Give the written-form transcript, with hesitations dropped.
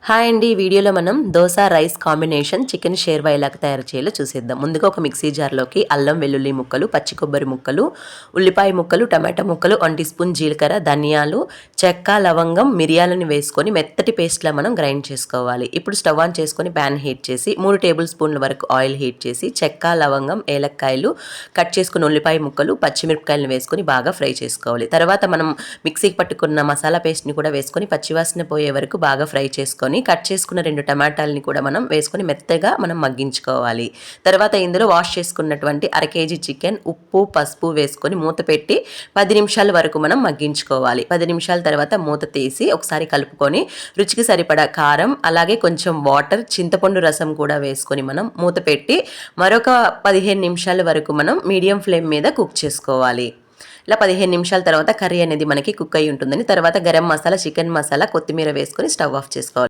Hi అండి. ఈ వీడియోలో మనం dosa rice combination chicken sherwa ఎలా తయారు చేయాలో చూసేద్దాం. ముందుగా ఒక మిక్సీ జార్లోకి అల్లం వెల్లుల్లి ముక్కలు, పచ్చి కొబ్బరి ముక్కలు, ఉల్లిపాయ ముక్కలు, టమాటా ముక్కలు, 1 టీ స్పూన్ జీలకర్ర, ధనియాలు, చెక్క, లవంగం, మిరియాలను వేసుకొని మెత్తటి పేస్ట్లా మనం గ్రైండ్ చేసుకోవాలి. ఇప్పుడు స్టవ్ ఆన్ చేసుకొని ప్యాన్ హీట్ చేసి 3 టేబుల్ స్పూన్ల వరకు ఆయిల్ హీట్ చేసి చెక్క, లవంగం, ఏలక్కాయలు, కట్ చేసుకున్న ఉల్లిపాయ ముక్కలు, పచ్చిమిరపకాయలను వేసుకొని బాగా ఫ్రై చేసుకోవాలి. తర్వాత మనం మిక్సీకి పట్టుకున్న మసాలా పేస్ట్ని కూడా వేసుకొని పచ్చివాసన పోయే వరకు బాగా ఫ్రై చేసుకొని కట్ చేసుకున్న 2 టమాటాలని కూడా మనం వేసుకొని మెత్తగా మనం మగ్గించుకోవాలి. తర్వాత ఇందులో వాష్ చేసుకున్నటువంటి అర కేజీ చికెన్, ఉప్పు, పసుపు వేసుకొని మూత పెట్టి 10 నిమిషాల వరకు మనం మగ్గించుకోవాలి. 10 నిమిషాల తర్వాత మూత తీసి ఒకసారి కలుపుకొని రుచికి సరిపడా కారం, అలాగే కొంచెం వాటర్, చింతపండు రసం కూడా వేసుకొని మనం మూత పెట్టి మరొక 15 నిమిషాల వరకు మనం మీడియం ఫ్లేమ్ మీద కుక్ చేసుకోవాలి. ఇలా 15 నిమిషాల తర్వాత కర్రీ అనేది మనకి కుక్ అయి ఉంటుందని తర్వాత గరం మసాలా, చికెన్ మసాలా, కొత్తిమీర వేసుకొని స్టవ్ ఆఫ్ చేసుకోవాలి.